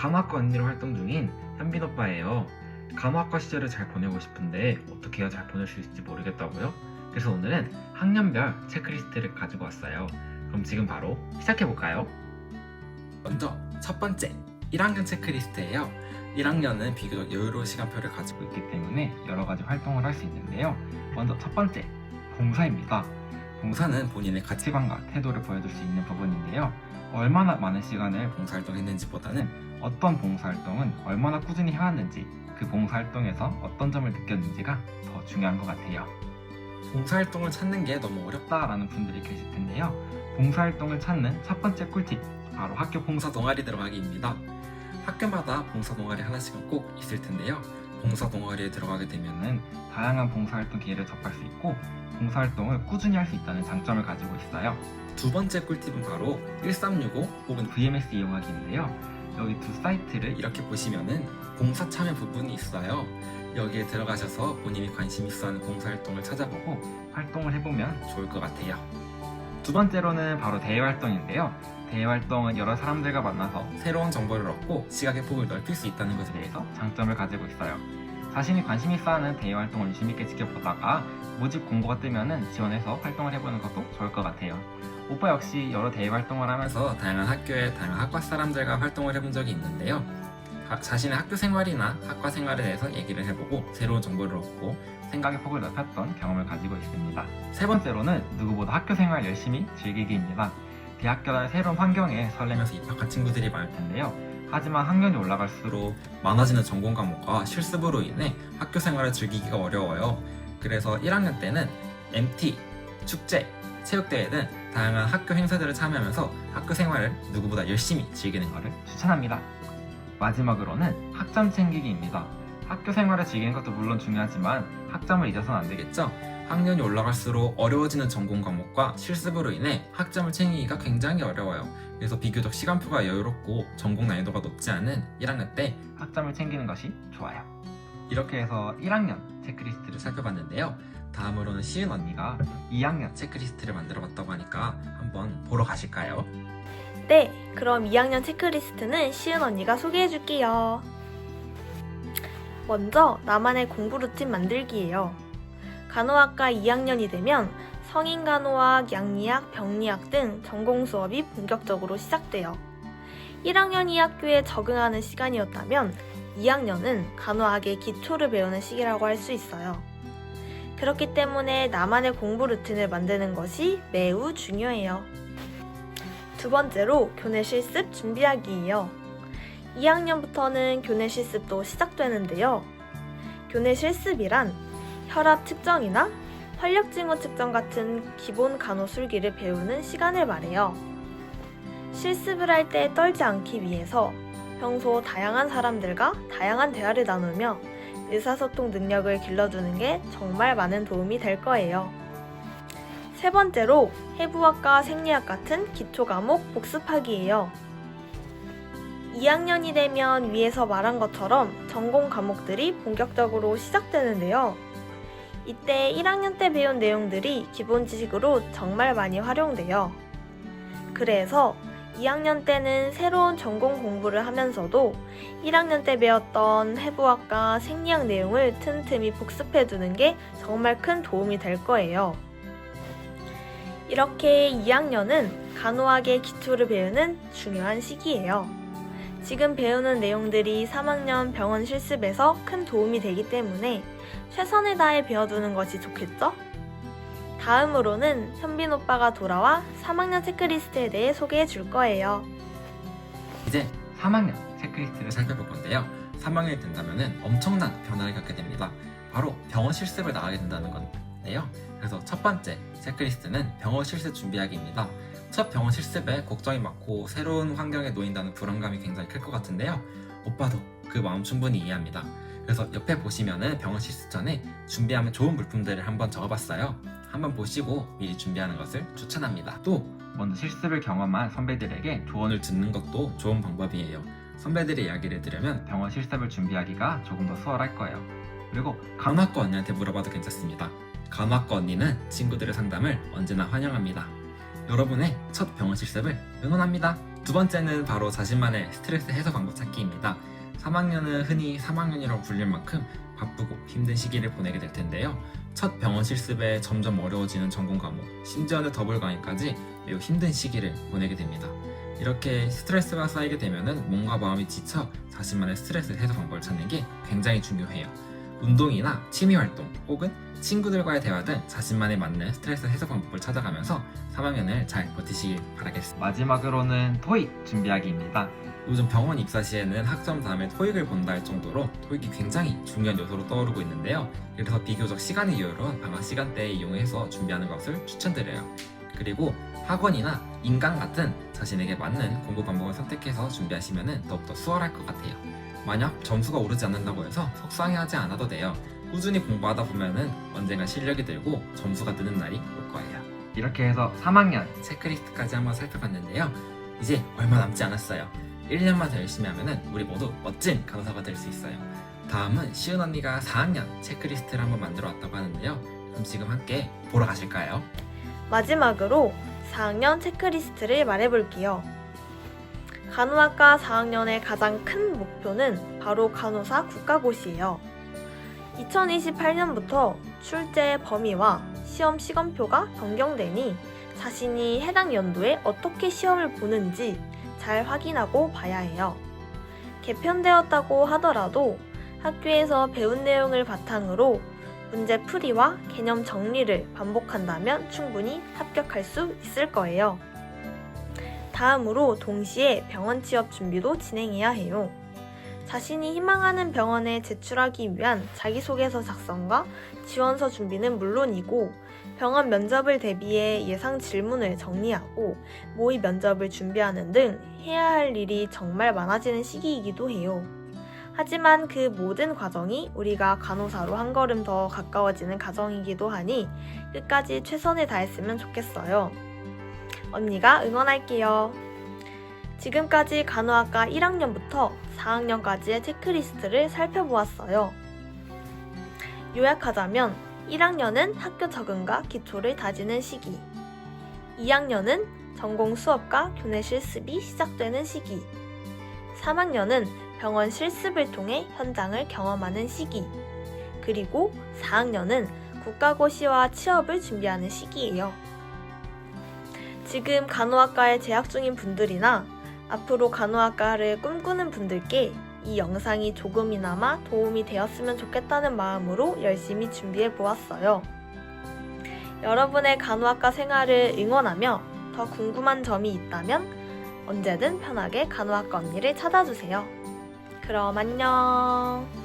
간호학과 언니로 활동 중인 현빈 오빠예요. 간호학과 시절을 잘 보내고 싶은데 어떻게 해야 잘 보낼 수 있을지 모르겠다고요? 그래서 오늘은 학년별 체크리스트를 가지고 왔어요. 그럼 지금 바로 시작해볼까요? 먼저 첫 번째, 1학년 체크리스트예요. 1학년은 비교적 여유로운 시간표를 가지고 있기 때문에 여러 가지 활동을 할 수 있는데요. 먼저 첫 번째, 봉사입니다. 봉사는 본인의 가치관과 태도를 보여줄 수 있는 부분인데요. 얼마나 많은 시간을 봉사활동 했는지보다는 어떤 봉사활동은 얼마나 꾸준히 해왔는지, 그 봉사활동에서 어떤 점을 느꼈는지가 더 중요한 것 같아요. 봉사활동을 찾는 게 너무 어렵다라는 분들이 계실 텐데요. 봉사활동을 찾는 첫 번째 꿀팁, 바로 학교 봉사 동아리 들어가기입니다. 학교마다 봉사 동아리 하나씩은 꼭 있을 텐데요. 봉사 동아리에 들어가게 되면은 다양한 봉사활동 기회를 접할 수 있고 봉사활동을 꾸준히 할 수 있다는 장점을 가지고 있어요. 두 번째 꿀팁은 바로 1365 혹은 VMS 이용하기인데요. 여기 두 사이트를 이렇게 보시면은 봉사 참여 부분이 있어요. 여기에 들어가셔서 본인이 관심 있어하는 봉사활동을 찾아보고 활동을 해보면 좋을 것 같아요. 두 번째로는 바로 대외활동인데요. 대외활동은 여러 사람들과 만나서 새로운 정보를 얻고 시각의 폭을 넓힐 수 있다는 것에 대해서 장점을 가지고 있어요. 자신이 관심 있어하는 대외활동을 유심 있게 지켜보다가 모집 공고가 뜨면은 지원해서 활동을 해보는 것도 좋을 것 같아요. 오빠 역시 여러 대외활동을 하면서 다양한 학교의 다양한 학과 사람들과 활동을 해본 적이 있는데요. 자신의 학교 생활이나 학과 생활에 대해서 얘기를 해보고 새로운 정보를 얻고 생각의 폭을 넓혔던 경험을 가지고 있습니다. 세 번째로는 누구보다 학교 생활 열심히 즐기기입니다. 대학교라는 새로운 환경에 설레면서 입학한 친구들이 많을 텐데요. 하지만 학년이 올라갈수록 많아지는 전공 과목과 실습으로 인해 학교 생활을 즐기기가 어려워요. 그래서 1학년 때는 MT, 축제, 체육대회 등 다양한 학교 행사들을 참여하면서 학교 생활을 누구보다 열심히 즐기는 것을 추천합니다. 마지막으로는 학점 챙기기입니다. 학교 생활을 즐기는 것도 물론 중요하지만 학점을 잊어서는 안 되겠죠? 학년이 올라갈수록 어려워지는 전공 과목과 실습으로 인해 학점을 챙기기가 굉장히 어려워요. 그래서 비교적 시간표가 여유롭고 전공 난이도가 높지 않은 1학년 때 학점을 챙기는 것이 좋아요. 이렇게 해서 1학년 체크리스트를 살펴봤는데요. 다음으로는 시은 언니가 2학년 체크리스트를 만들어봤다고 하니까 한번 보러 가실까요? 네, 그럼 2학년 체크리스트는 시은 언니가 소개해줄게요. 먼저 나만의 공부 루틴 만들기예요. 간호학과 2학년이 되면 성인간호학, 양리학, 병리학 등 전공 수업이 본격적으로 시작돼요. 1학년이 학교에 적응하는 시간이었다면 2학년은 간호학의 기초를 배우는 시기라고 할 수 있어요. 그렇기 때문에 나만의 공부 루틴을 만드는 것이 매우 중요해요. 두 번째로 교내 실습 준비하기예요. 2학년부터는 교내 실습도 시작되는데요. 교내 실습이란 혈압 측정이나 활력징후 측정 같은 기본 간호 술기를 배우는 시간을 말해요. 실습을 할 때 떨지 않기 위해서 평소 다양한 사람들과 다양한 대화를 나누며 의사소통 능력을 길러주는 게 정말 많은 도움이 될 거예요. 세 번째로 해부학과 생리학 같은 기초 과목 복습하기예요. 2학년이 되면 위에서 말한 것처럼 전공 과목들이 본격적으로 시작되는데요. 이때 1학년 때 배운 내용들이 기본 지식으로 정말 많이 활용돼요. 그래서 2학년 때는 새로운 전공 공부를 하면서도 1학년 때 배웠던 해부학과 생리학 내용을 틈틈이 복습해두는 게 정말 큰 도움이 될 거예요. 이렇게 2학년은 간호학의 기초를 배우는 중요한 시기예요. 지금 배우는 내용들이 3학년 병원 실습에서 큰 도움이 되기 때문에 최선을 다해 배워두는 것이 좋겠죠? 다음으로는 현빈 오빠가 돌아와 3학년 체크리스트에 대해 소개해 줄 거예요. 이제 3학년 체크리스트를 살펴볼 건데요. 3학년이 된다면 엄청난 변화를 겪게 됩니다. 바로 병원 실습을 나가게 된다는 건데요. 그래서 첫 번째 체크리스트는 병원 실습 준비하기입니다. 첫 병원 실습에 걱정이 많고 새로운 환경에 놓인다는 불안감이 굉장히 클 것 같은데요. 오빠도 그 마음 충분히 이해합니다. 그래서 옆에 보시면은 병원 실습 전에 준비하면 좋은 물품들을 한번 적어봤어요. 한번 보시고 미리 준비하는 것을 추천합니다. 또 먼저 실습을 경험한 선배들에게 조언을 듣는 것도 좋은 방법이에요. 선배들의 이야기를 들으면 병원 실습을 준비하기가 조금 더 수월할 거예요. 그리고 간호학과 언니한테 물어봐도 괜찮습니다. 간호학과 언니는 친구들의 상담을 언제나 환영합니다. 여러분의 첫 병원 실습을 응원합니다. 두 번째는 바로 자신만의 스트레스 해소 방법 찾기입니다. 3학년은 흔히 3학년이라고 불릴 만큼 바쁘고 힘든 시기를 보내게 될 텐데요. 첫 병원 실습에 점점 어려워지는 전공 과목, 심지어는 더블 강의까지 매우 힘든 시기를 보내게 됩니다. 이렇게 스트레스가 쌓이게 되면은 몸과 마음이 지쳐 자신만의 스트레스 해소 방법을 찾는 게 굉장히 중요해요. 운동이나 취미활동 혹은 친구들과의 대화 등 자신만에 맞는 스트레스 해소 방법을 찾아가면서 3학년을 잘 버티시길 바라겠습니다. 마지막으로는 토익 준비하기입니다. 요즘 병원 입사 시에는 학점 다음에 토익을 본다 할 정도로 토익이 굉장히 중요한 요소로 떠오르고 있는데요. 그래서 비교적 시간이 여유로운 방학 시간대에 이용해서 준비하는 것을 추천드려요. 그리고 학원이나 인강 같은 자신에게 맞는 공부 방법을 선택해서 준비하시면 더욱더 수월할 것 같아요. 만약 점수가 오르지 않는다고 해서 속상해하지 않아도 돼요. 꾸준히 공부하다 보면은 언젠가 실력이 늘고 점수가 느는 날이 올 거예요. 이렇게 해서 3학년 체크리스트까지 한번 살펴봤는데요. 이제 얼마 남지 않았어요. 1년만 더 열심히 하면은 우리 모두 멋진 간호사가 될 수 있어요. 다음은 시은 언니가 4학년 체크리스트를 한번 만들어 왔다고 하는데요. 그럼 지금 함께 보러 가실까요? 마지막으로 4학년 체크리스트를 말해볼게요. 간호학과 4학년의 가장 큰 목표는 바로 간호사 국가고시예요. 2028년부터 출제 범위와 시험 시간표가 변경되니 자신이 해당 연도에 어떻게 시험을 보는지 잘 확인하고 봐야 해요. 개편되었다고 하더라도 학교에서 배운 내용을 바탕으로 문제 풀이와 개념 정리를 반복한다면 충분히 합격할 수 있을 거예요. 다음으로 동시에 병원 취업 준비도 진행해야 해요. 자신이 희망하는 병원에 제출하기 위한 자기소개서 작성과 지원서 준비는 물론이고 병원 면접을 대비해 예상 질문을 정리하고 모의 면접을 준비하는 등 해야 할 일이 정말 많아지는 시기이기도 해요. 하지만 그 모든 과정이 우리가 간호사로 한 걸음 더 가까워지는 과정이기도 하니 끝까지 최선을 다했으면 좋겠어요. 언니가 응원할게요. 지금까지 간호학과 1학년부터 4학년까지의 체크리스트를 살펴보았어요. 요약하자면 1학년은 학교 적응과 기초를 다지는 시기, 2학년은 전공 수업과 교내 실습이 시작되는 시기, 3학년은 병원 실습을 통해 현장을 경험하는 시기, 그리고 4학년은 국가고시와 취업을 준비하는 시기예요. 지금 간호학과에 재학 중인 분들이나 앞으로 간호학과를 꿈꾸는 분들께 이 영상이 조금이나마 도움이 되었으면 좋겠다는 마음으로 열심히 준비해 보았어요. 여러분의 간호학과 생활을 응원하며 더 궁금한 점이 있다면 언제든 편하게 간호학과 언니를 찾아주세요. 그럼 안녕.